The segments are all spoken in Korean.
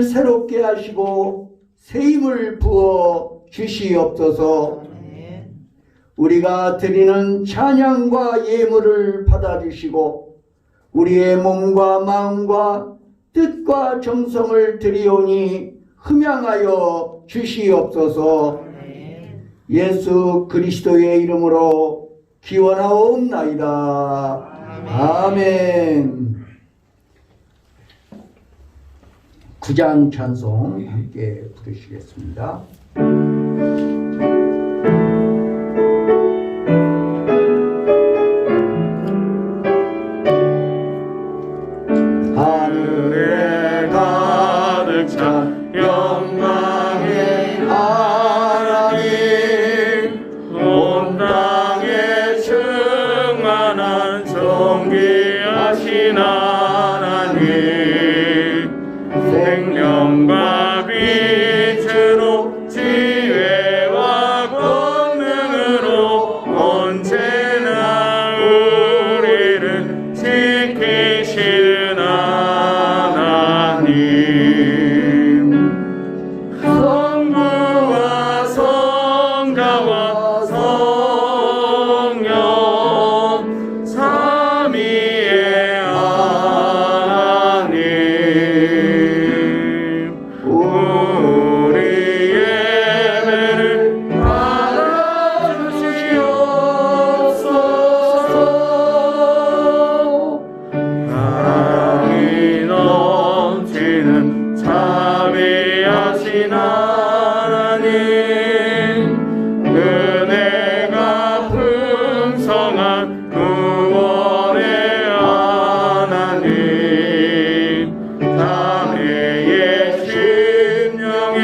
새롭게 하시고 새 힘을 부어 주시옵소서. 우리가 드리는 찬양과 예물을 받아주시고 우리의 몸과 마음과 뜻과 정성을 드리오니 흠양하여 주시옵소서. 예수 그리스도의 이름으로 기원하옵나이다. 아멘. 구장 찬송 함께 부르시겠습니다. 하늘에 가득 찬 영광의 하나님, 온 땅에 충만한 존귀하신 하나님, 생명과 빛으로 지혜와 권능으로 언제나 우리를 지키시는 하나님, 성부와 성자와 성령 삼위의 하나님, 우리 예배를 받아주시옵소서. 사랑이 넘치는 자비하신 하나님, 은혜가 풍성한 구원의 하나님, 자매의 심령에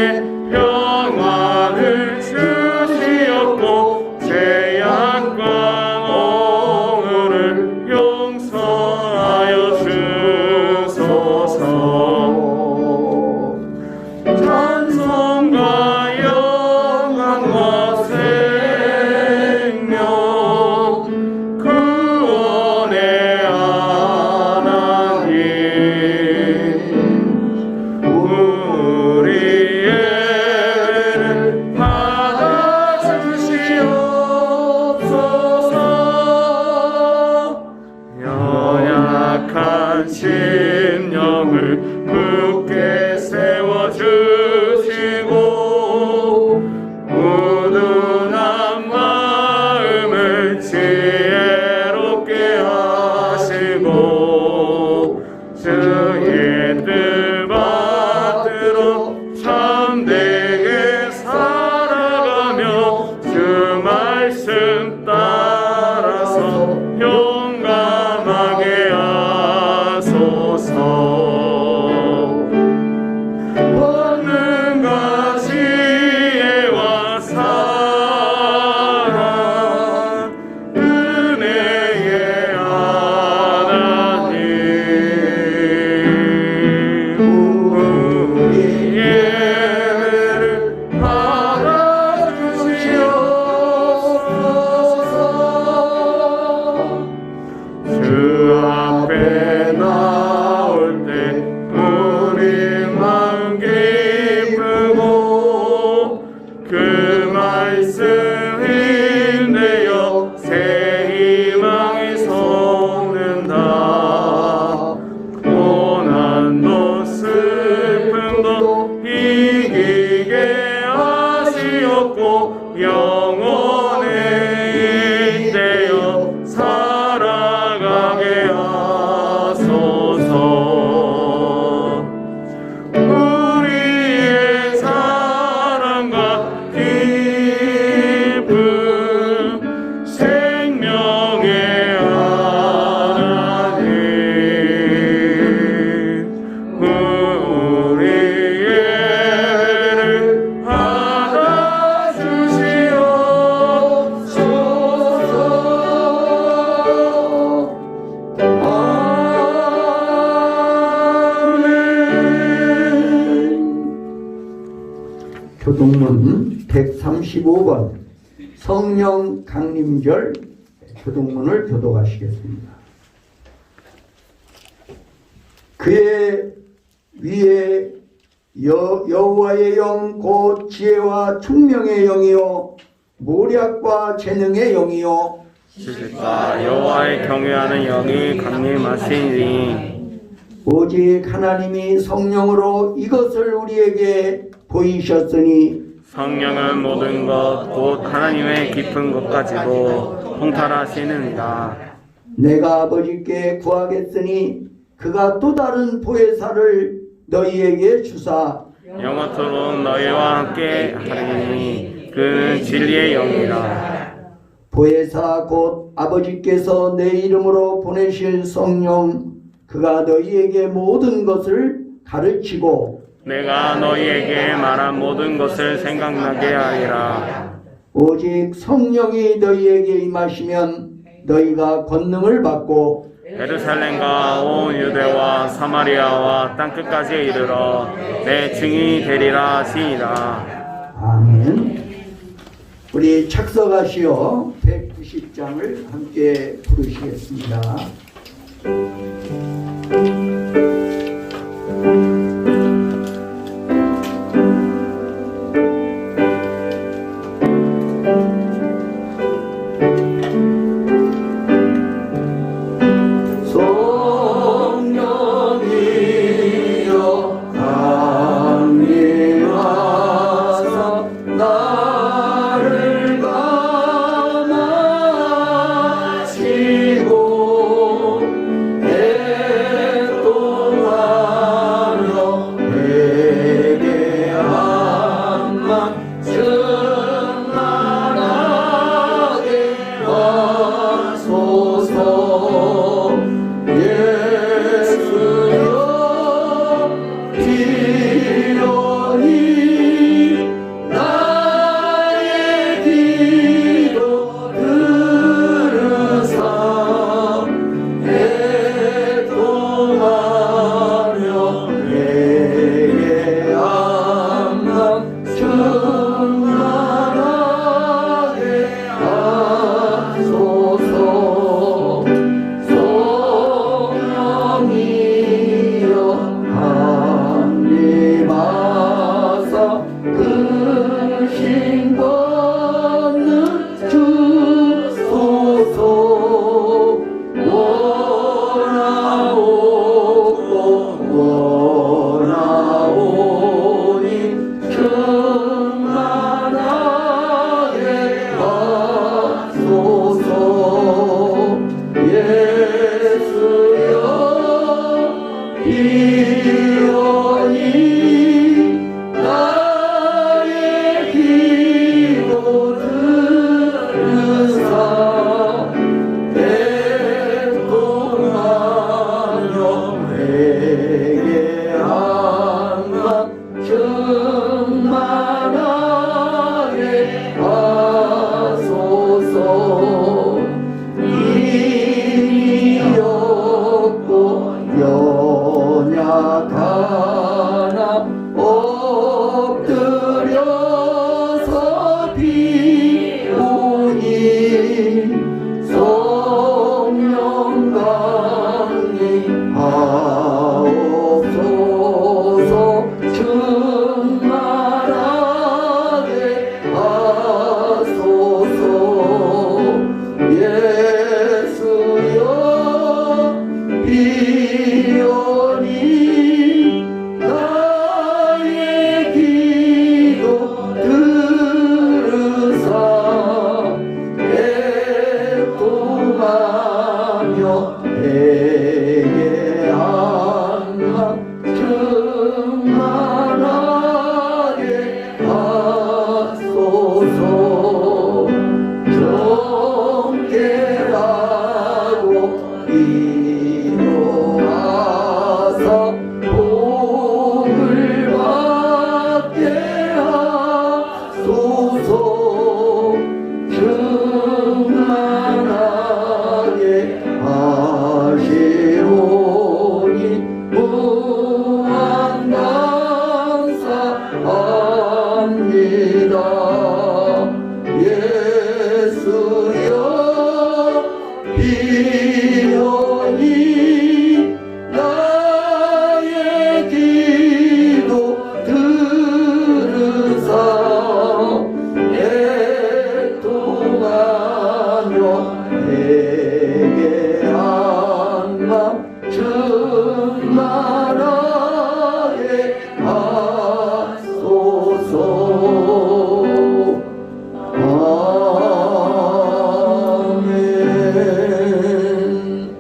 평안을 주시옵고 죄악과 오물을 용서하여 주소서. 찬송과 영광과 생명 구원의 하나님, 우리 예배를 받아주시옵소서. 연약한 심령을 굳게 세워주시고 우둔한 마음을 지혜롭게 하시고 주의 뜻 받들어 참되게 살아가며 주 말씀 따라서 용감하게 하소서. 권능과 지혜와 사랑 은혜의 하나님, 우리 예배를 받아주시옵소서. 주 앞에 나올 때 우리 마음 기쁘고 그 말씀 힘내어 새 희망이 솟는다. 고난도 슬픔도 이기게 하시옵고 영원에 인되어 살아가게 하소서. 우리의 사랑과 기쁨 생명의 하나님, 우리 예배를 받아주시옵소서. 아멘. 교동문 135번 성령 강림절 교동문을 교독하시겠습니다. 그의 위에 여호와의 영 곧 지혜와 총명의 영이요 모략과 재능의 영이요 지식과 여호와의 경외하는 영이 강림하시니 오직 하나님이 성령으로 이것을 우리에게 보이셨으니 성령은 모든 것 곧 하나님의 깊은 것까지도 통달하시느니라. 내가 아버지께 구하겠으니 그가 또 다른 보혜사를 너희에게 주사 영원토록 너희와 함께 하리니 그는 진리의 영이라. 보혜사 곧 아버지께서 내 이름으로 보내실 성령 그가 너희에게 모든 것을 가르치고 내가 너희에게 말한 모든 것을 생각나게 하리라. 오직 성령이 너희에게 임하시면 너희가 권능을 받고 예루살렘과 온 유대와 사마리아와 땅끝까지 이르러 내 증인이 되리라 하시니라. 아멘. 우리 착석하시어 190장을 함께 부르시겠습니다. 회개하나 충만하게 하소서. 아멘.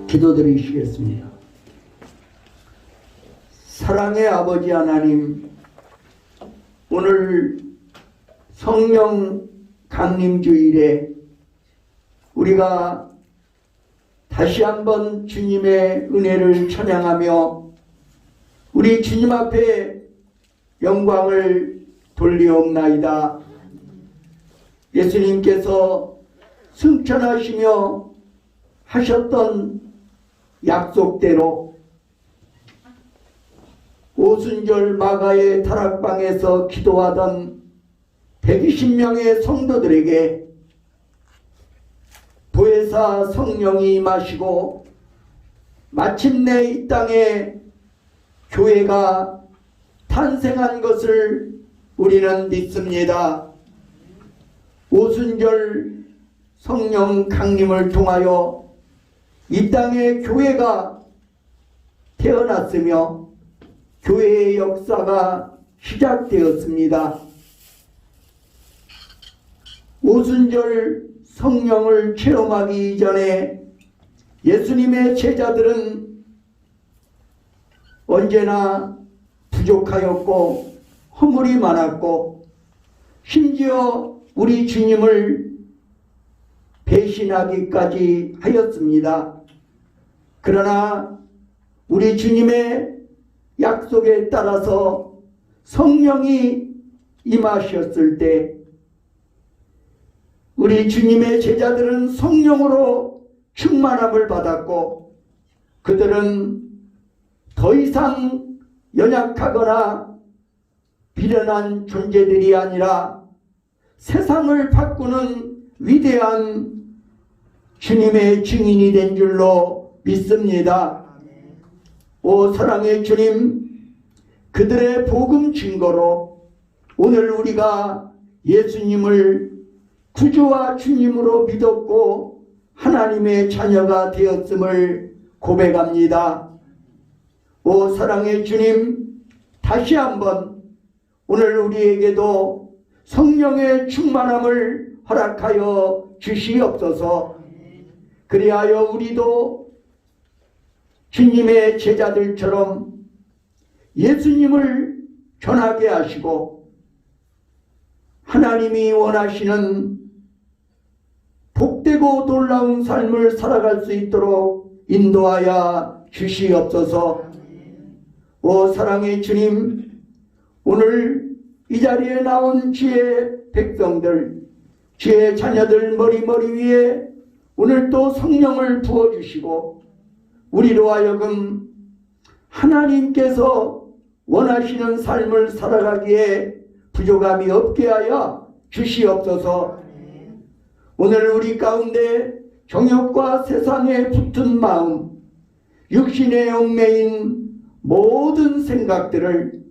기도드리시겠습니다. 사랑의 아버지 하나님, 오늘 성령 강림주일에 우리가 다시 한번 주님의 은혜를 찬양하며 우리 주님 앞에 영광을 돌리옵나이다. 예수님께서 승천하시며 하셨던 약속대로 오순절 마가의 다락방에서 기도하던 120명의 성도들에게 보혜사 성령이 임하시고 마침내 이 땅에 교회가 탄생한 것을 우리는 믿습니다. 오순절 성령 강림을 통하여 이 땅에 교회가 태어났으며 교회의 역사가 시작되었습니다. 오순절 성령을 체험하기 이전에 예수님의 제자들은 언제나 부족하였고 허물이 많았고 심지어 우리 주님을 배신하기까지 하였습니다. 그러나 우리 주님의 약속에 따라서 성령이 임하셨을 때 우리 주님의 제자들은 성령으로 충만함을 받았고 그들은 더 이상 연약하거나 비련한 존재들이 아니라 세상을 바꾸는 위대한 주님의 증인이 된 줄로 믿습니다. 오 사랑의 주님, 그들의 복음 증거로 오늘 우리가 예수님을 구주와 주님으로 믿었고 하나님의 자녀가 되었음을 고백합니다. 오 사랑의 주님, 다시 한번 오늘 우리에게도 성령의 충만함을 허락하여 주시옵소서. 그리하여 우리도 주님의 제자들처럼 예수님을 전하게 하시고 하나님이 원하시는 복되고 놀라운 삶을 살아갈 수 있도록 인도하여 주시옵소서. 오 사랑의 주님, 오늘 이 자리에 나온 주의 백성들, 주의 자녀들 머리 위에 오늘 또 성령을 부어주시고 우리로 하여금 하나님께서 원하시는 삶을 살아가기에 부족함이 없게 하여 주시옵소서. 오늘 우리 가운데 정욕과 세상에 붙은 마음, 육신의 얽매인 모든 생각들을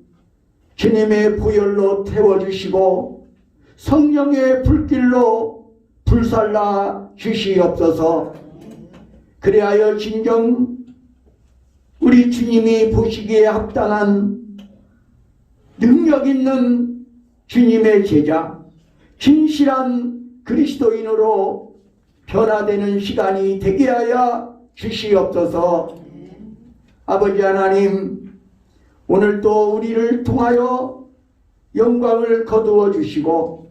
주님의 보혈로 태워주시고 성령의 불길로 불살라 주시옵소서. 그리하여 진정 우리 주님이 보시기에 합당한 능력 있는 주님의 제자, 진실한 그리스도인으로 변화되는 시간이 되게 하여 주시옵소서. 아버지 하나님, 오늘도 우리를 통하여 영광을 거두어 주시고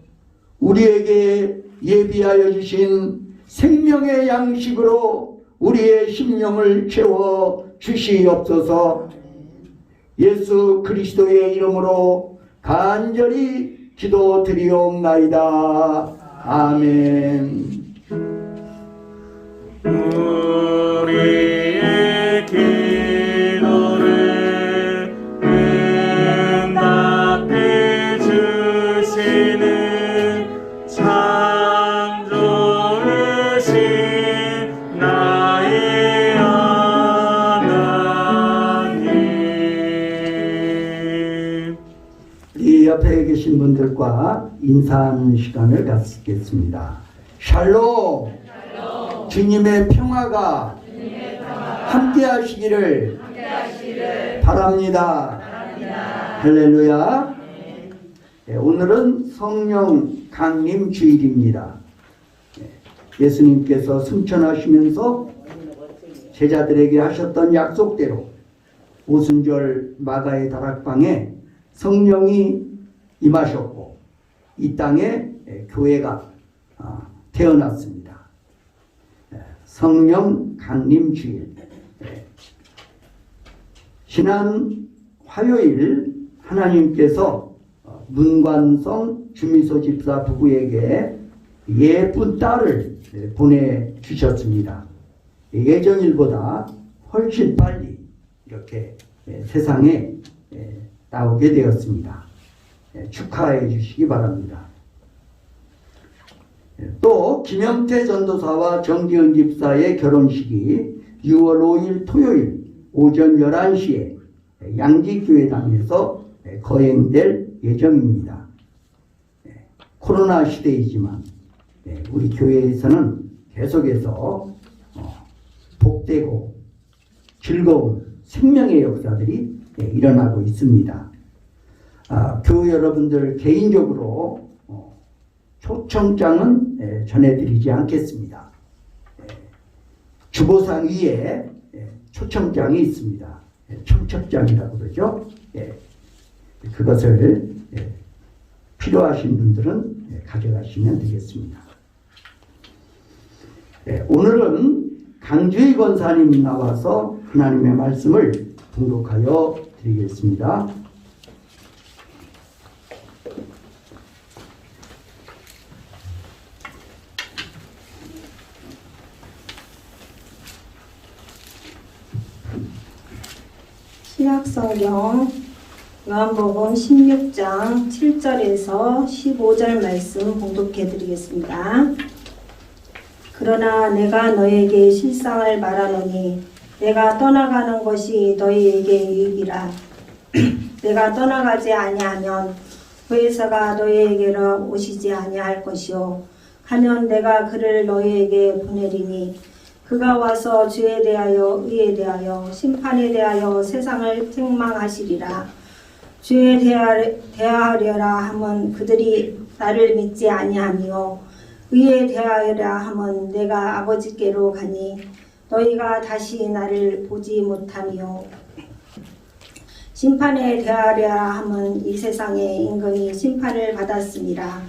우리에게 예비하여 주신 생명의 양식으로 우리의 심령을 채워 주시옵소서. 예수 그리스도의 이름으로 간절히 기도드리옵나이다. 아멘. 우리의 기도를 응답해 주시는 창조주신 나의 하나님. 이 옆에 계신 분들과 인사하는 시간을 갖겠습니다. 샬롬. 주님의 평화가 함께 하시기를 바랍니다. 할렐루야. 오늘은 성령 강림 주일입니다. 예수님께서 승천하시면서 제자들에게 하셨던 약속대로 오순절 마가의 다락방에 성령이 임하셨고 이 땅에 교회가 태어났습니다. 성령 강림 주일. 지난 화요일 하나님께서 문관성 주미소 집사 부부에게 예쁜 딸을 보내주셨습니다. 예정일보다 훨씬 빨리 이렇게 세상에 나오게 되었습니다. 축하해 주시기 바랍니다. 또 김영태 전도사와 정지은 집사의 결혼식이 6월 5일 토요일 오전 11시에 양지교회당에서 거행될 예정입니다. 코로나 시대이지만 우리 교회에서는 계속해서 복되고 즐거운 생명의 역사들이 일어나고 있습니다. 교회 여러분들 개인적으로 초청장은 전해드리지 않겠습니다. 주보상 위에 초청장이 있습니다. 청첩장이라고 그러죠. 그것을 필요하신 분들은 가져가시면 되겠습니다. 오늘은 강주희 권사님 나와서 하나님의 말씀을 봉독하여 드리겠습니다. 신약성경 요한복음 16장 7절에서 15절 말씀 봉독해 드리겠습니다. 그러나 내가 너에게 실상을 말하노니 내가 떠나가는 것이 너희에게 유익이라. 내가 떠나가지 아니하면 보혜사가 너희에게로 오시지 아니할 것이요 하면 내가 그를 너희에게 보내리니 그가 와서 주에 대하여 의에 대하여 심판에 대하여 세상을 책망하시리라. 주에 대하여라 함은 그들이 나를 믿지 아니하며 의에 대하여라 함은 내가 아버지께로 가니 너희가 다시 나를 보지 못하며 심판에 대하여라 함은 이 세상에 임금이 심판을 받았습니다.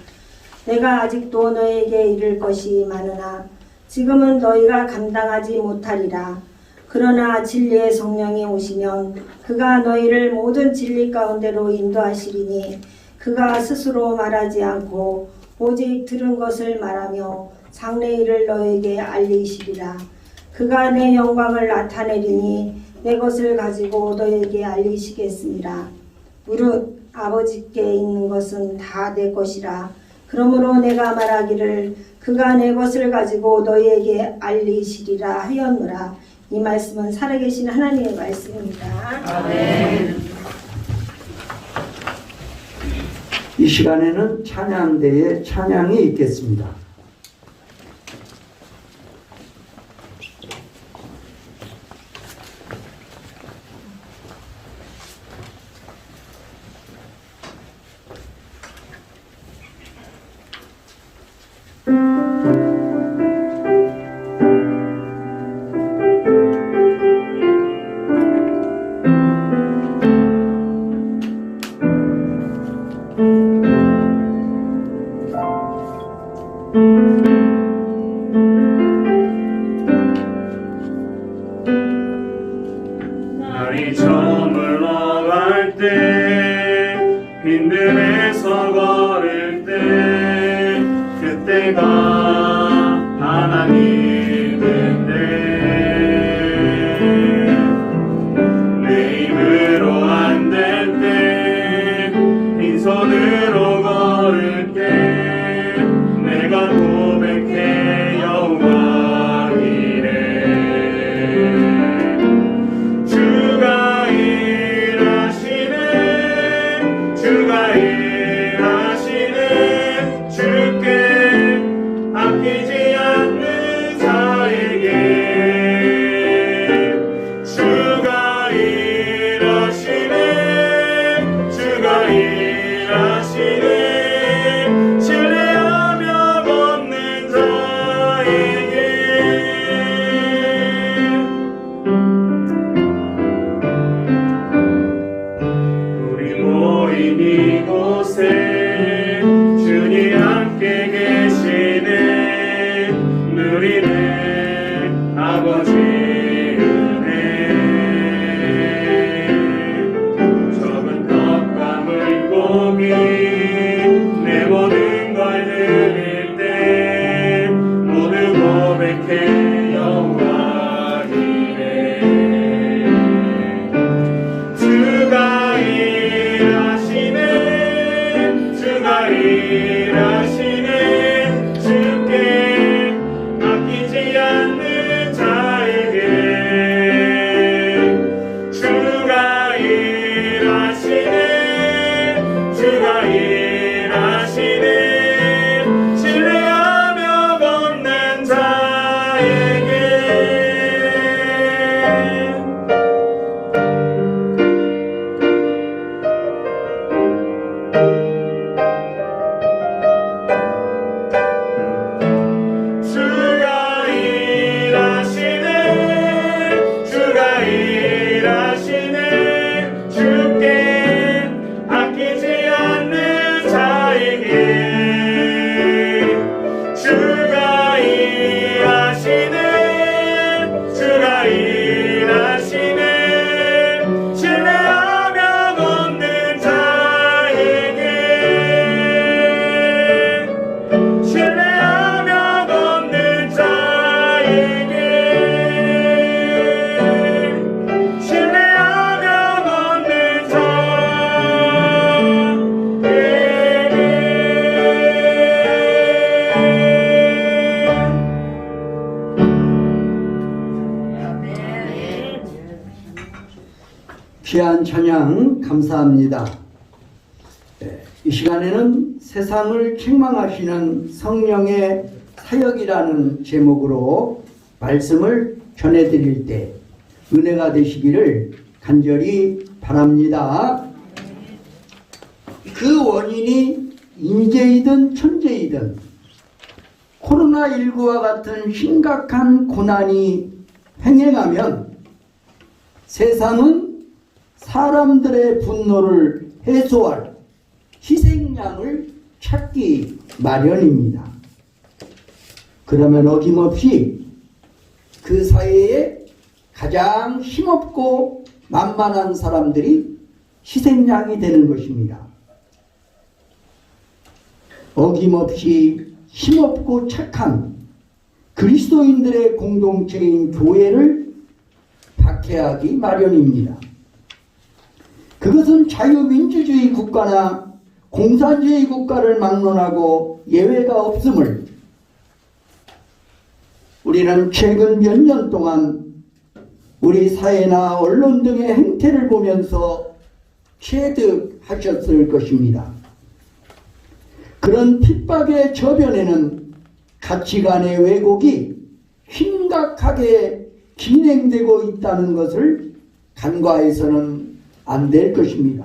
내가 아직도 너에게 이를 것이 많으나 지금은 너희가 감당하지 못하리라. 그러나 진리의 성령이 오시면 그가 너희를 모든 진리 가운데로 인도하시리니 그가 스스로 말하지 않고 오직 들은 것을 말하며 장래일을 너에게 알리시리라. 그가 내 영광을 나타내리니 내 것을 가지고 너에게 알리시겠습니다. 무릇 아버지께 있는 것은 다 내 것이라. 그러므로 내가 말하기를 그가 내 것을 가지고 너희에게 알리시리라 하였노라. 이 말씀은 살아계신 하나님의 말씀입니다. 아멘. 이 시간에는 찬양대의 찬양이 있겠습니다. 날이 저물러갈 때 빈들에서 걸을 때 그때가 하나님 때 내 힘으로 안 될 때 빈손으로 걸을게 내가 고백해 영광이래 주가 일하시네 주께 아끼 어린 이곳에 주님 함께 계시네. 누리네 아버지 은혜. 적은 떡과 물고기 내 모든 걸 드릴 때 모두 고백해 여호와 이래. 주가 일하시네. 주가 일하시네. 주께 아끼지 않는 자에게. 주가 일하시네. 주가 일하시네. 신뢰하며 걷는 자에게. 주가 일하시네. 주가 일하시네. 주께 아끼지 않는 자에게. 주가 일하시네. 주가 일하시네. 신뢰하며 걷는 자에게. 신뢰하며 걷는 자에게. 신뢰하며 걷는 자에게. 귀한 찬양 감사합니다. 이 시간에는 세상을 책망하시는 성령의 사역이라는 제목으로 말씀을 전해드릴 때 은혜가 되시기를 간절히 바랍니다. 그 원인이 인재이든 천재이든 코로나19와 같은 심각한 고난이 횡행하면 세상은 사람들의 분노를 해소할 희생양을 찾기 마련입니다. 그러면 어김없이 그 사회에 가장 힘없고 만만한 사람들이 희생양이 되는 것입니다. 어김없이 힘없고 착한 그리스도인들의 공동체인 교회를 박해하기 마련입니다. 그것은 자유민주주의 국가나 공산주의 국가를 막론하고 예외가 없음을 우리는 최근 몇 년 동안 우리 사회나 언론 등의 행태를 보면서 체득하셨을 것입니다. 그런 핍박의 저변에는 가치관의 왜곡이 심각하게 진행되고 있다는 것을 간과해서는 안 될 것입니다.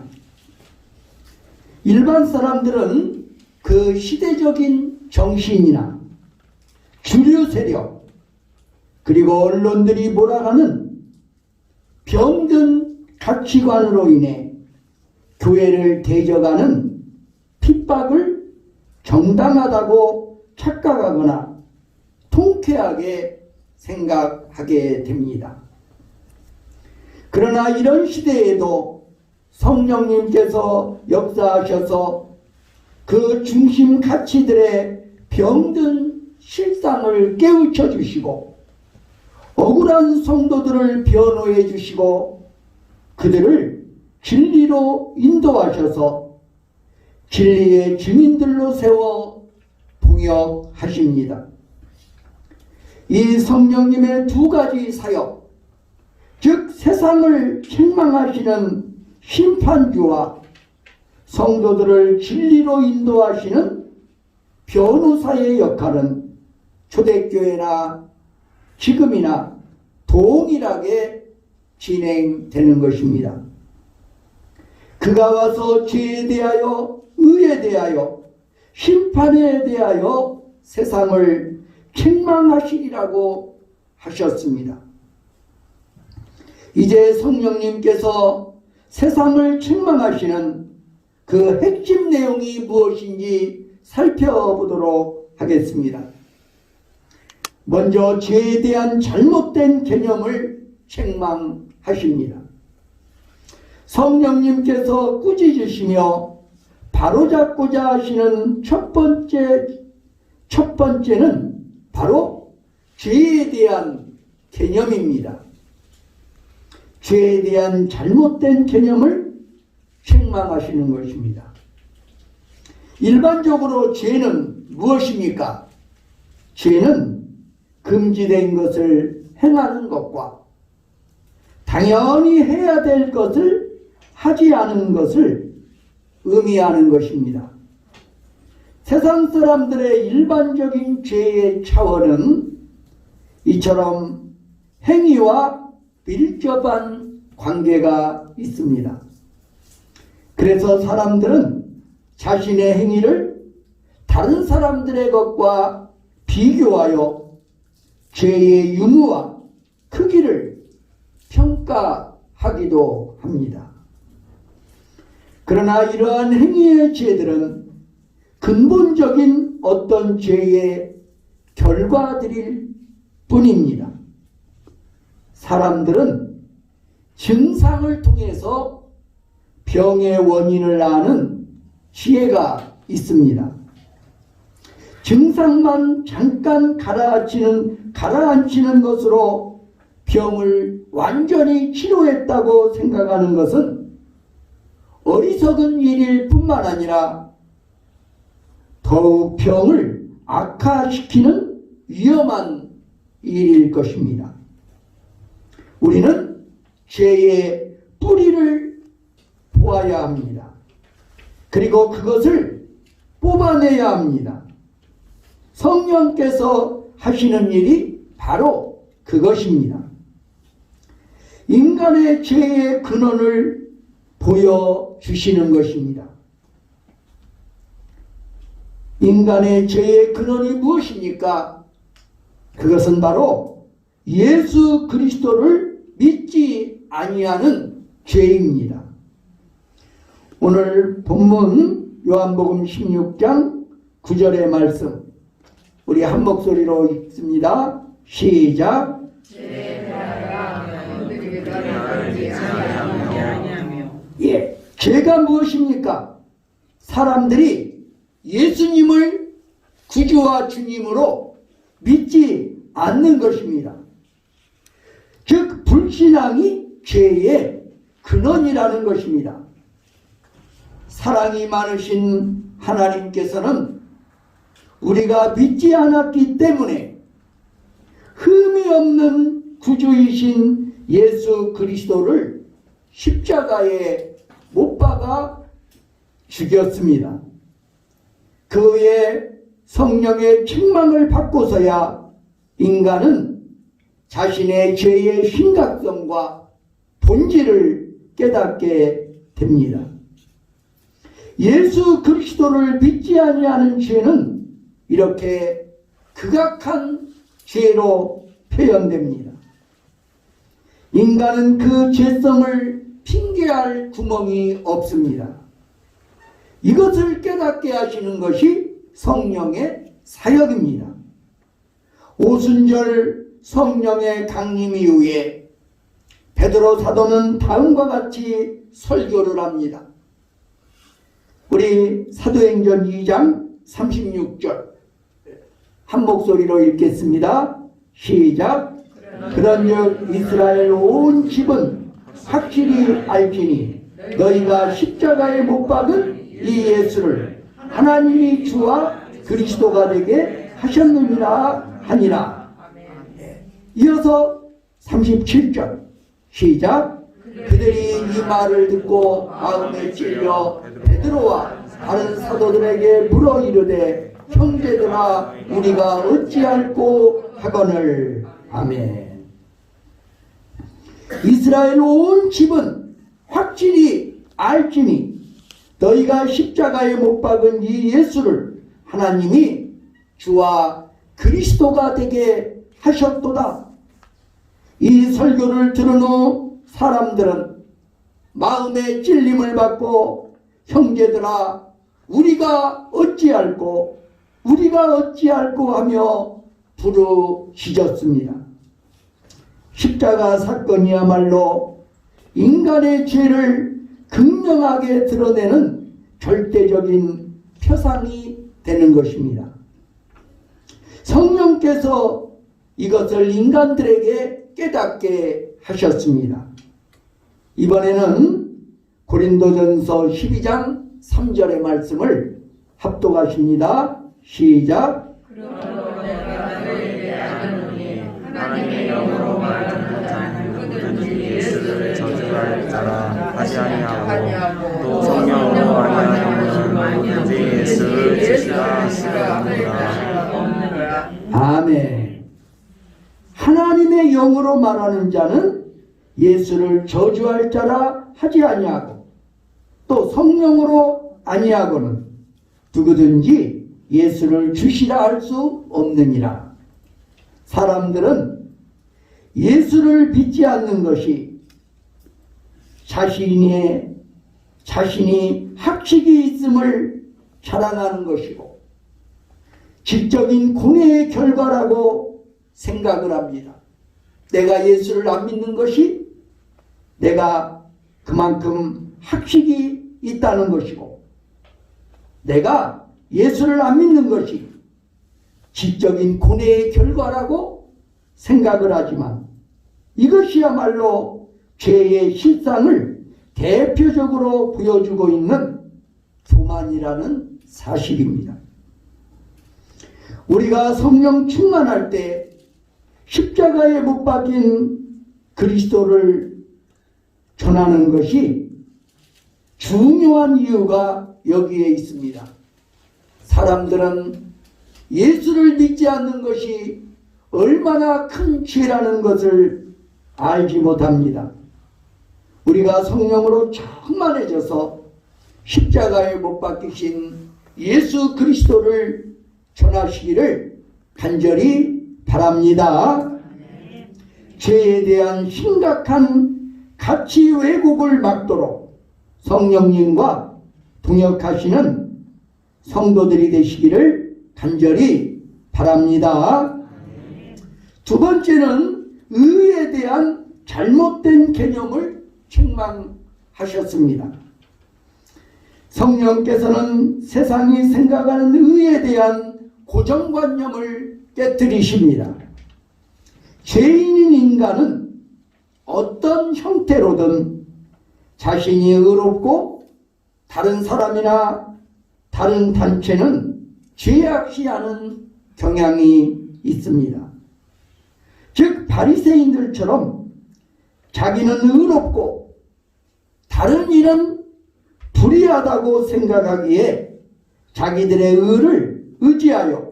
일반 사람들은 그 시대적인 정신이나 주류 세력 그리고 언론들이 몰아가는 병든 가치관으로 인해 교회를 대적하는 핍박을 정당하다고 착각하거나 통쾌하게 생각하게 됩니다. 그러나 이런 시대에도 성령님께서 역사하셔서 그 중심 가치들의 병든 실상을 깨우쳐 주시고 억울한 성도들을 변호해 주시고 그들을 진리로 인도하셔서 진리의 증인들로 세워 봉역하십니다. 이 성령님의 두 가지 사역, 즉 세상을 책망하시는 심판주와 성도들을 진리로 인도하시는 변호사의 역할은 초대교회나 지금이나 동일하게 진행되는 것입니다. 그가 와서 죄에 대하여 의에 대하여 심판에 대하여 세상을 책망하시리라고 하셨습니다. 이제 성령님께서 세상을 책망하시는 그 핵심 내용이 무엇인지 살펴보도록 하겠습니다. 먼저 죄에 대한 잘못된 개념을 책망하십니다. 성령님께서 꾸짖으시며 바로잡고자 하시는 첫 번째는 바로 죄에 대한 개념입니다. 죄에 대한 잘못된 개념을 책망하시는 것입니다. 일반적으로 죄는 무엇입니까? 죄는 금지된 것을 행하는 것과 당연히 해야 될 것을 하지 않은 것을 의미하는 것입니다. 세상 사람들의 일반적인 죄의 차원은 이처럼 행위와 밀접한 관계가 있습니다. 그래서 사람들은 자신의 행위를 다른 사람들의 것과 비교하여 죄의 유무와 크기를 평가하기도 합니다. 그러나 이러한 행위의 죄들은 근본적인 어떤 죄의 결과들일 뿐입니다. 사람들은 증상을 통해서 병의 원인을 아는 지혜가 있습니다. 증상만 잠깐 가라앉히는 것으로 병을 완전히 치료했다고 생각하는 것은 어리석은 일일 뿐만 아니라 더욱 병을 악화시키는 위험한 일일 것입니다. 우리는 죄의 뿌리를 보아야 합니다. 그리고 그것을 뽑아내야 합니다. 성령께서 하시는 일이 바로 그것입니다. 인간의 죄의 근원을 보여주시는 것입니다. 인간의 죄의 근원이 무엇입니까? 그것은 바로 예수 그리스도를 믿지 아니하는 죄입니다. 오늘 본문 요한복음 16장 9절의 말씀 우리 한 목소리로 읽습니다. 시작. 예, 죄가 무엇입니까? 사람들이 예수님을 구주와 주님으로 믿지 않는 것입니다. 즉 불신앙이 죄의 근원이라는 것입니다. 사랑이 많으신 하나님께서는 우리가 믿지 않았기 때문에 흠이 없는 구주이신 예수 그리스도를 십자가에 못 박아 죽였습니다. 그 외에 성령의 책망을 받고서야 인간은 자신의 죄의 심각성과 본질을 깨닫게 됩니다. 예수 그리스도를 믿지 아니하는 죄는 이렇게 극악한 죄로 표현됩니다. 인간은 그 죄성을 핑계할 구멍이 없습니다. 이것을 깨닫게 하시는 것이 성령의 사역입니다. 오순절 성령의 강림 이후에 베드로 사도는 다음과 같이 설교를 합니다. 우리 사도행전 2장 36절 한 목소리로 읽겠습니다. 시작. 그런즉 이스라엘 온 집은 확실히 알지니 너희가 십자가에 못 박은 이 예수를 하나님이 주와 그리스도가 되게 하셨느니라 하니라. 이어서 37절 시작. 그들이 이 말을 듣고 마음에 찔려 베드로와 다른 사도들에게 물어 이르되 형제들아 우리가 어찌할꼬 하거늘. 아멘. 이스라엘 온 집은 확실히 알지니 너희가 십자가에 못 박은 이 예수를 하나님이 주와 그리스도가 되게 하셨도다. 이 설교를 들은 후 사람들은 마음의 찔림을 받고 형제들아 우리가 어찌할꼬 하며 부르짖었습니다. 십자가 사건이야말로 인간의 죄를 극명하게 드러내는 절대적인 표상이 되는 것입니다. 성령께서 이것을 인간들에게 깨닫게 하셨습니다. 이번에는 고린도전서 12장 3절의 말씀을 합독하십니다. 시작. 하나님의 영으로 말하는 자는 누구든지 예수를 저주할 자라 하지 아니하고 또 성령으로 아니하는 누구든지 예수를 주시라 하시느니라. 아멘. 하나님의 영으로 말하는 자는 예수를 저주할 자라 하지 아니하고 또 성령으로 아니하고는 누구든지 예수를 주시라 할 수 없느니라. 사람들은 예수를 믿지 않는 것이 자신이 학식이 있음을 자랑하는 것이고 지적인 고뇌의 결과라고 생각을 합니다. 내가 예수를 안 믿는 것이 내가 그만큼 학식이 있다는 것이고 내가 예수를 안 믿는 것이 지적인 고뇌의 결과라고 생각을 하지만 이것이야말로 죄의 실상을 대표적으로 보여주고 있는 교만이라는 사실입니다. 우리가 성령 충만할 때 십자가에 못 박힌 그리스도를 전하는 것이 중요한 이유가 여기에 있습니다. 사람들은 예수를 믿지 않는 것이 얼마나 큰 죄라는 것을 알지 못합니다. 우리가 성령으로 충만해져서 십자가에 못 박히신 예수 그리스도를 전하시기를 간절히 바랍니다. 죄에 대한 심각한 가치 왜곡을 막도록 성령님과 동역하시는 성도들이 되시기를 간절히 바랍니다. 두 번째는 의에 대한 잘못된 개념을 책망하셨습니다. 성령께서는 세상이 생각하는 의에 대한 고정관념을 깨뜨리십니다. 죄인인 인간은 어떤 형태로든 자신이 의롭고 다른 사람이나 다른 단체는 죄악시하는 경향이 있습니다. 즉 바리새인들처럼 자기는 의롭고 다른 일은 불의하다고 생각하기에 자기들의 의를 의지하여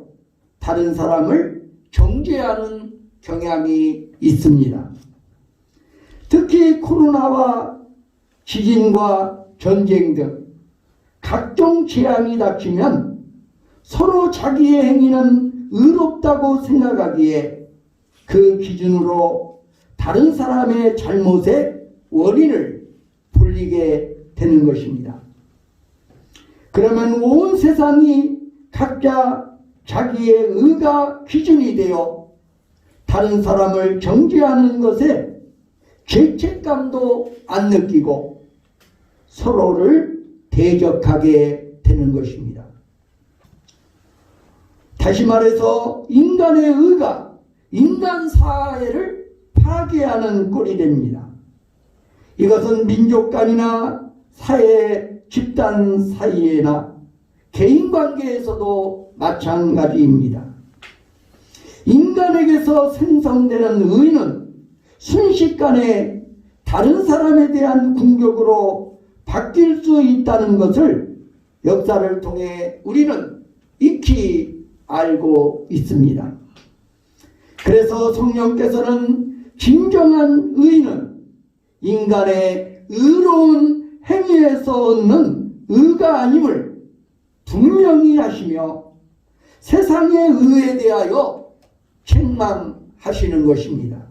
다른 사람을 정죄하는 경향이 있습니다. 특히 코로나와 지진과 전쟁 등 각종 재앙이 닥치면 서로 자기의 행위는 의롭다고 생각하기에 그 기준으로 다른 사람의 잘못의 원인을 돌리게 되는 것입니다. 그러면 온 세상이 각자 자기의 의가 기준이 되어 다른 사람을 정죄하는 것에 죄책감도 안 느끼고 서로를 대적하게 되는 것입니다. 다시 말해서 인간의 의가 인간 사회를 파괴하는 꼴이 됩니다. 이것은 민족 간이나 사회 집단 사이에나 개인 관계에서도 마찬가지입니다. 인간에게서 생성되는 의는 순식간에 다른 사람에 대한 공격으로 바뀔 수 있다는 것을 역사를 통해 우리는 익히 알고 있습니다. 그래서 성령께서는 진정한 의는 인간의 의로운 행위에서 얻는 의가 아님을 분명히 하시며 세상의 의에 대하여 책망하시는 것입니다.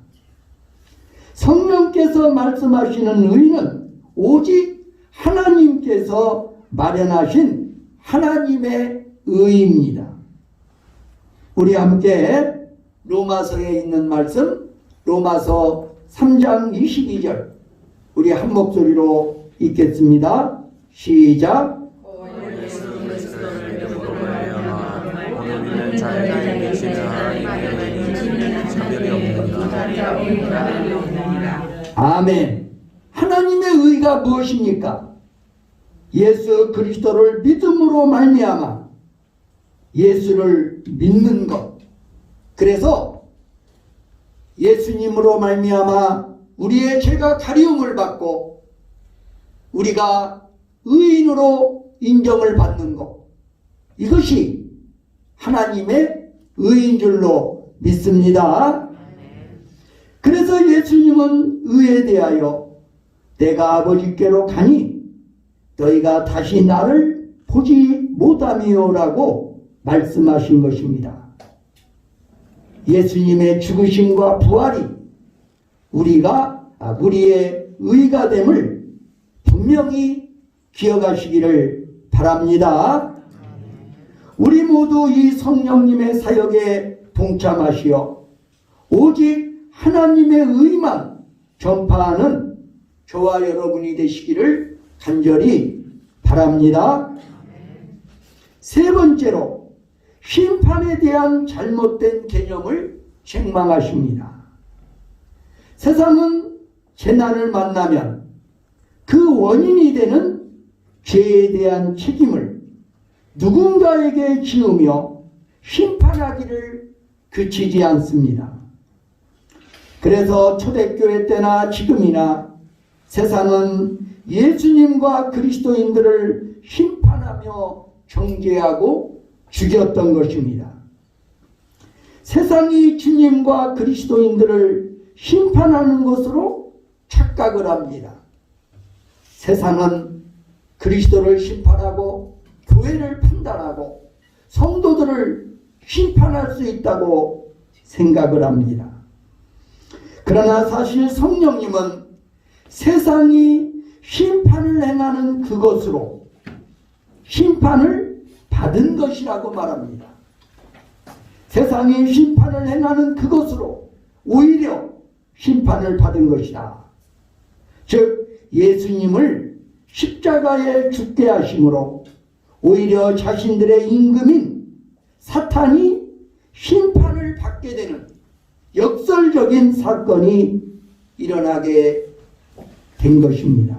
성령께서 말씀하시는 의는 오직 하나님께서 마련하신 하나님의 의입니다. 우리 함께 로마서에 있는 말씀, 로마서 3장 22절, 우리 한 목소리로 읽겠습니다. 시작. 아멘. 하나님의 의가 무엇입니까? 예수 그리스도를 믿음으로 말미암아 예수를 믿는 것. 그래서 예수님으로 말미암아 우리의 죄가 가리움을 받고 우리가 의인으로 인정을 받는 것. 이것이 하나님의 의인 줄로 믿습니다. 그래서 예수님은 의에 대하여 내가 아버지께로 가니 너희가 다시 나를 보지 못하미오라고 말씀하신 것입니다. 예수님의 죽으심과 부활이 우리의 의가 됨을 분명히 기억하시기를 바랍니다. 우리 모두 이 성령님의 사역에 동참하시어 오직 하나님의 의만 전파하는 저와 여러분이 되시기를 간절히 바랍니다. 세 번째로 심판에 대한 잘못된 개념을 책망하십니다. 세상은 재난을 만나면 그 원인이 되는 죄에 대한 책임을 누군가에게 지으며 심판하기를 그치지 않습니다. 그래서 초대교회 때나 지금이나 세상은 예수님과 그리스도인들을 심판하며 정죄하고 죽였던 것입니다. 세상이 주님과 그리스도인들을 심판하는 것으로 착각을 합니다. 세상은 그리스도를 심판하고 교회를 판단하고 성도들을 심판할 수 있다고 생각을 합니다. 그러나 사실 성령님은 세상이 심판을 행하는 그것으로 심판을 받은 것이라고 말합니다. 세상이 심판을 행하는 그것으로 오히려 심판을 받은 것이다. 즉 예수님을 십자가에 죽게 하심으로 오히려 자신들의 임금인 사탄이 심판을 받게 되는 역설적인 사건이 일어나게 된 것입니다.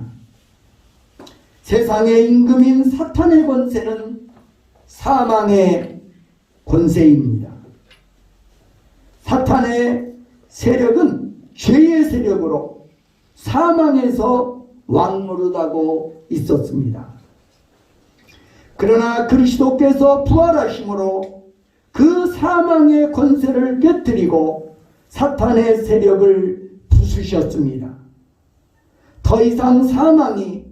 세상의 임금인 사탄의 권세는 사망의 권세입니다. 사탄의 세력은 죄의 세력으로 사망에서 왕노릇하고 있었습니다. 그러나 그리스도께서 부활하심으로 그 사망의 권세를 깨뜨리고 사탄의 세력을 부수셨습니다. 더 이상 사망이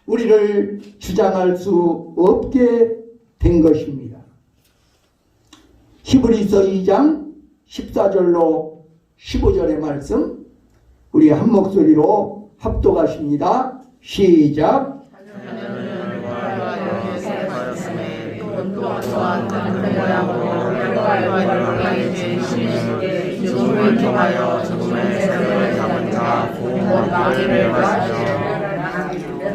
우리를 주장할 수 없게 된 것입니다. 히브리서 2장 14절로 15절의 말씀 우리 한 목소리로 합독하십니다. 시작.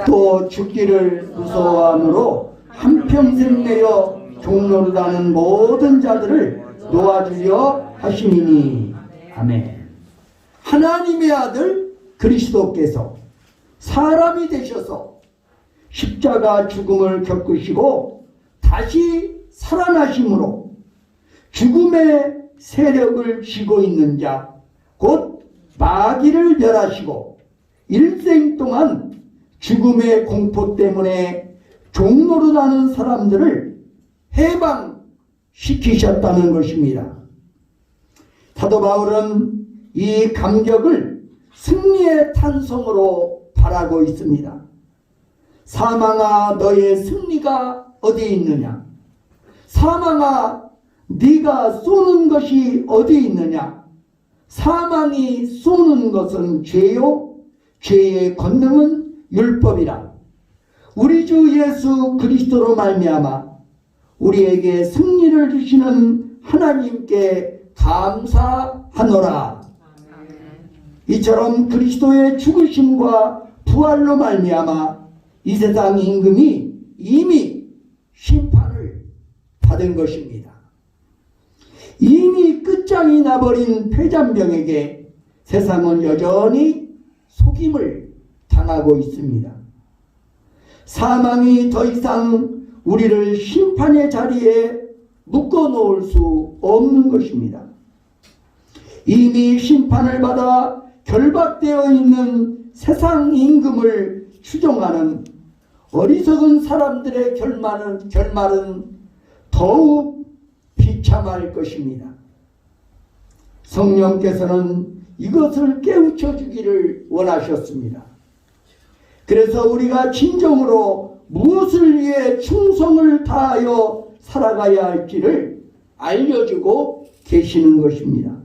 또 죽기를 무서워함으로 한평생 내어 종노릇하는 모든 자들을 놓아주려 하심이니. 아멘. 하나님의 아들 그리스도께서 사람이 되셔서 십자가 죽음을 겪으시고 다시 살아나심으로 죽음의 세력을 쥐고 있는 자, 곧 마귀를 멸하시고 일생 동안 죽음의 공포 때문에 종노릇하는 사람들을 해방시키셨다는 것입니다. 사도 바울은 이 감격을 승리의 탄성으로 바라고 있습니다. 사망아 너의 승리가 어디 있느냐? 사망아 네가 쏘는 것이 어디 있느냐? 사망이 쏘는 것은 죄요, 죄의 권능은 율법이라. 우리 주 예수 그리스도로 말미암아 우리에게 승리를 주시는 하나님께 감사하노라. 이처럼 그리스도의 죽으심과 부활로 말미암아 이 세상 임금이 이미 심판을 받은 것입니다. 이미 끝장이 나버린 폐잔병에게 세상은 여전히 속임을 당하고 있습니다. 사망이 더 이상 우리를 심판의 자리에 묶어놓을 수 없는 것입니다. 이미 심판을 받아 결박되어 있는 세상 임금을 추종하는 어리석은 사람들의 결말은 더욱 비참할 것입니다. 성령께서는 이것을 깨우쳐 주기를 원하셨습니다. 그래서 우리가 진정으로 무엇을 위해 충성을 다하여 살아가야 할지를 알려주고 계시는 것입니다.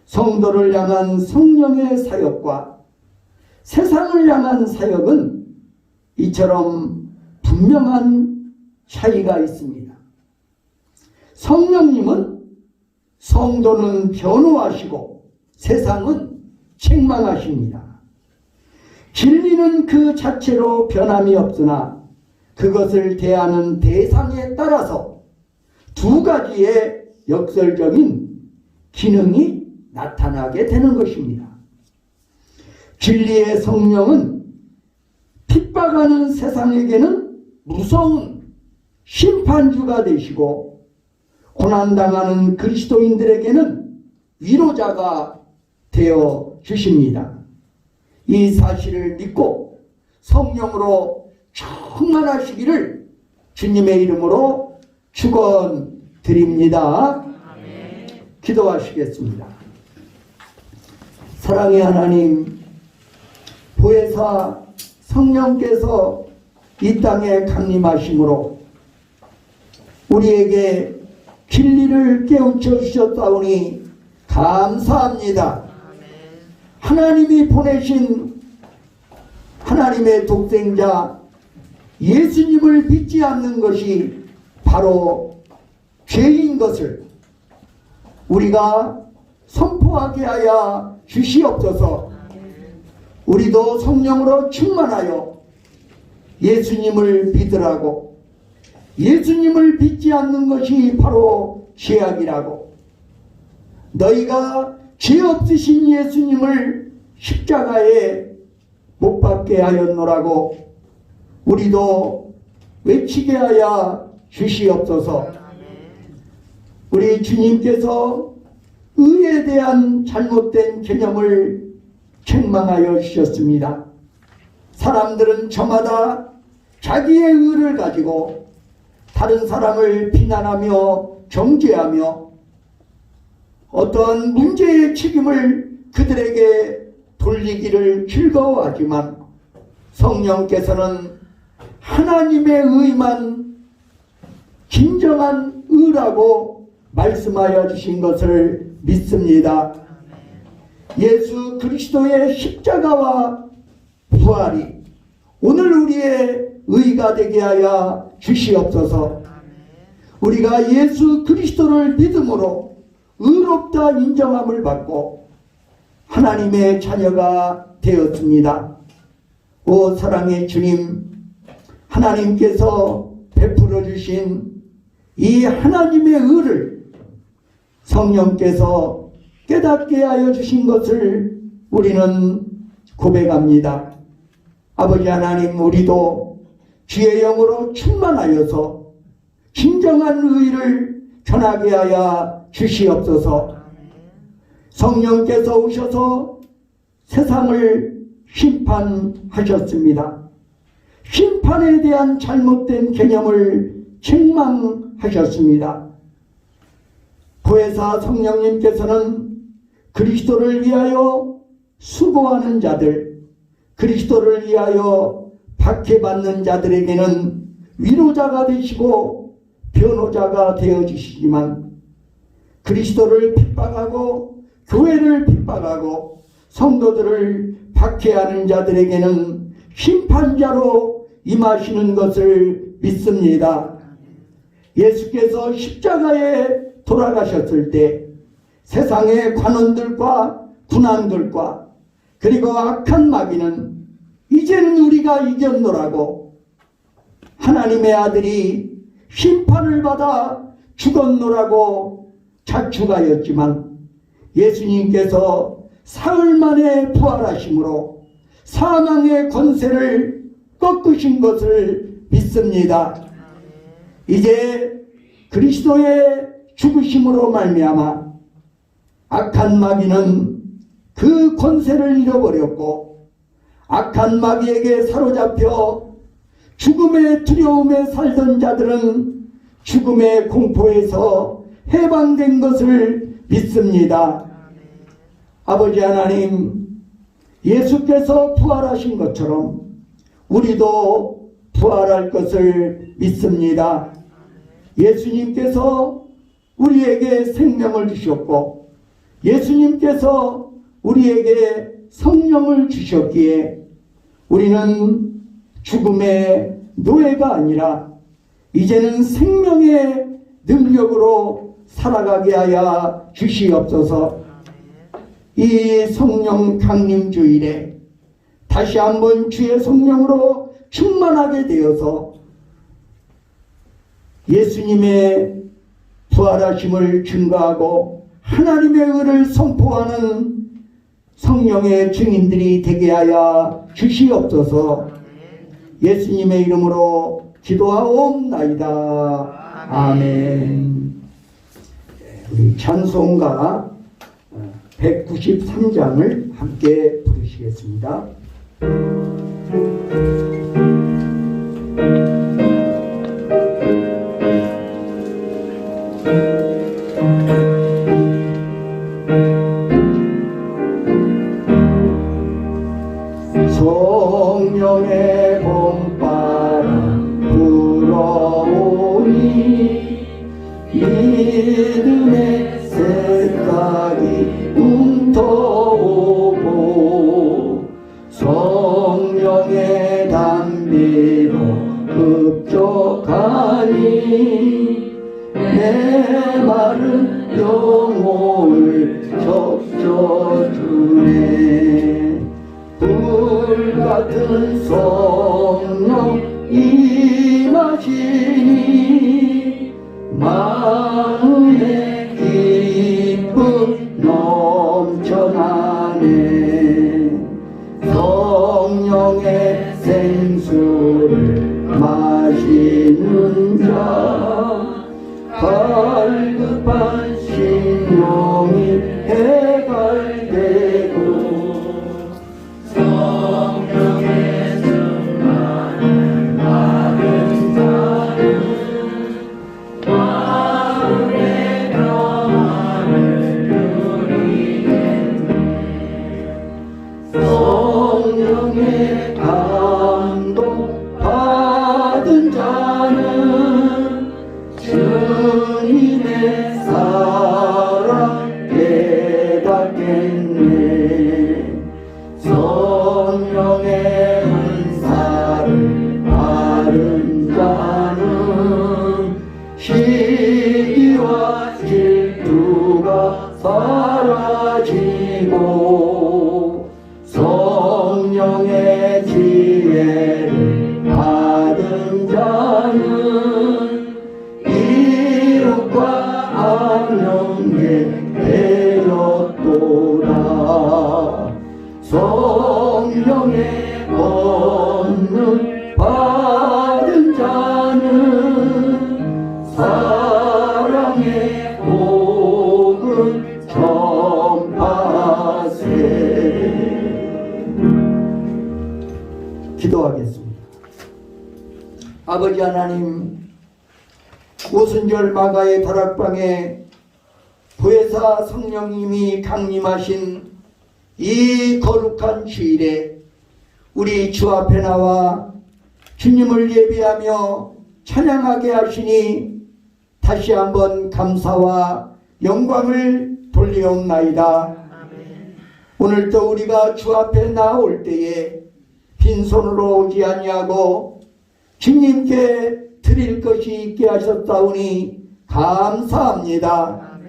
성도를 향한 성령의 사역과 세상을 향한 사역은 이처럼 분명한 차이가 있습니다. 성령님은 성도는 변호하시고 세상은 책망하십니다. 진리는 그 자체로 변함이 없으나 그것을 대하는 대상에 따라서 두 가지의 역설적인 기능이 나타나게 되는 것입니다. 진리의 성령은 핍박하는 세상에게는 무서운 심판주가 되시고 고난당하는 그리스도인들에게는 위로자가 되어 주십니다. 이 사실을 믿고 성령으로 충만하시기를 주님의 이름으로 축원드립니다. 기도하시겠습니다. 사랑의 하나님, 보혜사 성령께서 이 땅에 강림하심으로 우리에게 진리를 깨우쳐 주셨사오니 감사합니다. 하나님이 보내신 하나님의 독생자 예수님을 믿지 않는 것이 바로 죄인 것을 우리가 선포하게 하여 주시옵소서. 우리도 성령으로 충만하여 예수님을 믿으라고, 예수님을 믿지 않는 것이 바로 죄악이라고, 너희가 죄 없으신 예수님을 십자가에 못 박게 하였노라고 우리도 외치게 하여 주시옵소서. 우리 주님께서 의에 대한 잘못된 개념을 책망하여 주셨습니다. 사람들은 저마다 자기의 의를 가지고 다른 사람을 비난하며 정죄하며 어떠한 문제의 책임을 그들에게 돌리기를 즐거워하지만 성령께서는 하나님의 의만 진정한 의라고 말씀하여 주신 것을 믿습니다. 예수 그리스도의 십자가와 부활이 오늘 우리의 의가 되게 하여 주시옵소서. 우리가 예수 그리스도를 믿음으로 의롭다 인정함을 받고 하나님의 자녀가 되었습니다. 오 사랑의 주님, 하나님께서 베풀어 주신 이 하나님의 의를 성령께서 깨닫게 하여 주신 것을 우리는 고백합니다. 아버지 하나님, 우리도 주의 영으로 충만하여서 진정한 의를 전하게 하여 주시옵소서. 성령께서 오셔서 세상을 심판하셨습니다. 심판에 대한 잘못된 개념을 책망하셨습니다. 보혜사 성령님께서는 그리스도를 위하여 수고하는 자들, 그리스도를 위하여 박해받는 자들에게는 위로자가 되시고 변호자가 되어주시지만 그리스도를 핍박하고 교회를 핍박하고 성도들을 박해하는 자들에게는 심판자로 임하시는 것을 믿습니다. 예수께서 십자가에 돌아가셨을 때 세상의 관원들과 군왕들과 그리고 악한 마귀는 이제는 우리가 이겼노라고 하나님의 아들이 심판을 받아 죽었노라고 자축하였지만 예수님께서 사흘 만에 부활하심으로 사망의 권세를 꺾으신 것을 믿습니다. 이제 그리스도의 죽으심으로 말미암아 악한 마귀는 그 권세를 잃어버렸고 악한 마귀에게 사로잡혀 죽음의 두려움에 살던 자들은 죽음의 공포에서 해방된 것을 믿습니다. 아버지 하나님, 예수께서 부활하신 것처럼 우리도 부활할 것을 믿습니다. 예수님께서 우리에게 생명을 주셨고 예수님께서 우리에게 성령을 주셨기에 우리는 죽음의 노예가 아니라 이제는 생명의 능력으로 살아가게 하여 주시옵소서. 이 성령 강림 주일에 다시 한번 주의 성령으로 충만하게 되어서 예수님의 부활하심을 증거하고 하나님의 의를 선포하는 성령의 증인들이 되게 하여 주시옵소서. 예수님의 이름으로 기도하옵나이다. 아멘. 우리 찬송가 193장을 함께 부르시겠습니다. 성령의 봄바람 불어오니 믿음의 새싹이 움터오고 성령의 담비로 흡족하니 내 마른 영혼을 적셔주네. 불같은 성령 임하시니 마음의 기쁨 넘쳐나네. 성령의 생수를 마시는 자 갈급한 심령이 해갈되고 성령의 충만을 받은 자는 마음의 평안을 누리겠네. 성령의 감동 받은 자는 주님의 사랑 깨닫겠네. 성령의 은사를 받은 자는 시기와 질투가 사라지고 성령의 지혜를 받은 자는 이웃과 악령에 되었도다. 성령의 권능 받은 자는 사랑의 복음 전파세. 기도하겠습니다. 아버지 하나님, 오순절 마가의 다락방에 보혜사 성령님이 강림하신 이 거룩한 주일에 우리 주 앞에 나와 주님을 예배하며 찬양하게 하시니 다시 한번 감사와 영광을 돌리옵나이다. 오늘도 우리가 주 앞에 나올 때에 빈손으로 오지 아니하고 주님께 드릴 것이 있게 하셨다오니 감사합니다.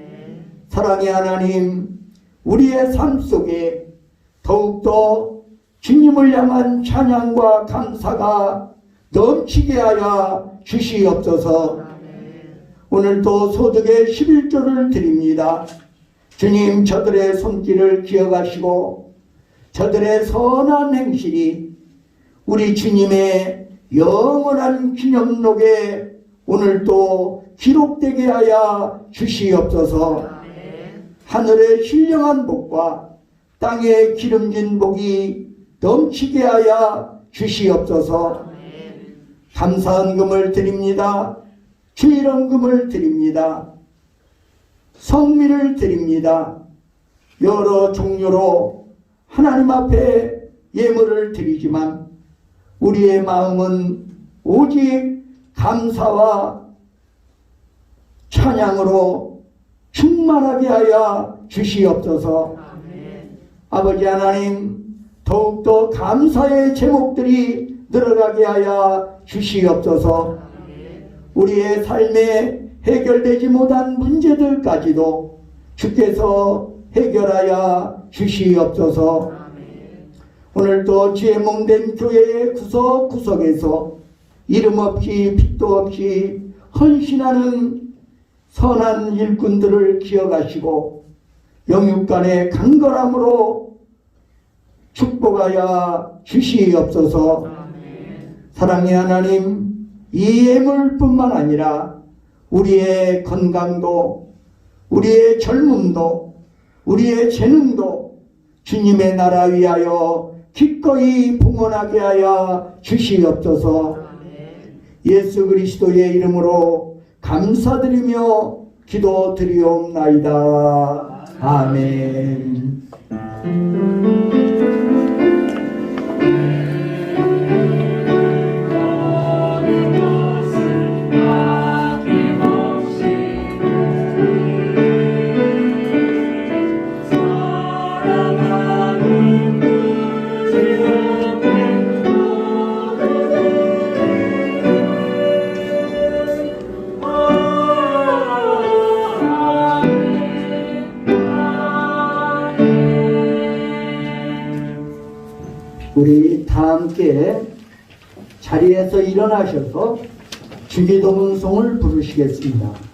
사랑의 하나님, 우리의 삶 속에 더욱더 주님을 향한 찬양과 감사가 넘치게 하여 주시옵소서. 오늘도 소득의 11조를 드립니다. 주님, 저들의 손길을 기억하시고 저들의 선한 행실이 우리 주님의 영원한 기념록에 오늘도 기록되게 하여 주시옵소서. 하늘의 신령한 복과 땅의 기름진 복이 넘치게 하여 주시옵소서. 감사헌금을 드립니다. 주일헌금을 드립니다. 성미를 드립니다. 여러 종류로 하나님 앞에 예물을 드리지만 우리의 마음은 오직 감사와 찬양으로 충만하게 하여 주시옵소서. 아버지 하나님, 더욱더 감사의 제목들이 늘어나게 하여 주시옵소서. 우리의 삶에 해결되지 못한 문제들까지도 주께서 해결하여 주시옵소서. 오늘도 죄 몽된 교회의 구석구석에서 이름 없이 빚도 없이 헌신하는 선한 일꾼들을 기억하시고 영육간의 강건함으로 축복하여 주시옵소서. 사랑의 하나님, 이 예물뿐만 아니라 우리의 건강도, 우리의 젊음도, 우리의 재능도 주님의 나라 위하여 기꺼이 봉헌하게 하여 주시옵소서. 예수 그리스도의 이름으로 감사드리며 기도드리옵나이다. 아멘. 우리 다 함께 자리에서 일어나셔서 주기도문송을 부르시겠습니다.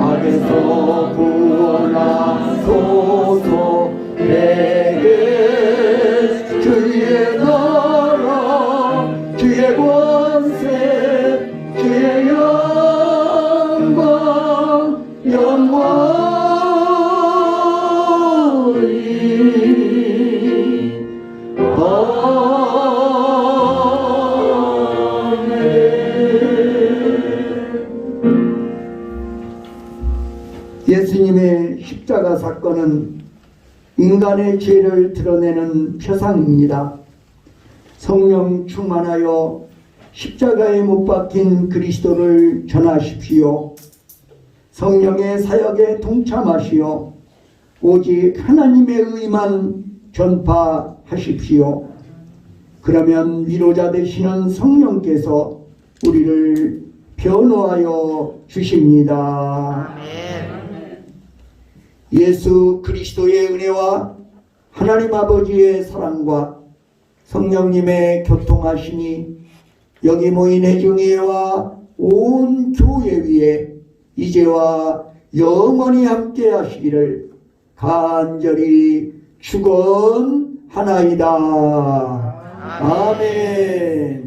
악에서 구원하소서. 내게 주의 나라, 주의 권세, 주의 영광 영원히. 예수님의 십자가 사건은 인간의 죄를 드러내는 표상입니다. 성령 충만하여 십자가에 못 박힌 그리스도를 전하십시오. 성령의 사역에 동참하시어 오직 하나님의 의만 전파하십시오. 그러면 위로자 되시는 성령께서 우리를 변호하여 주십니다. 예수 그리스도의 은혜와 하나님 아버지의 사랑과 성령님의 교통하심이 여기 모인 회중회와 온 교회 위에 이제와 영원히 함께 하시기를 간절히 축원하나이다. 아멘.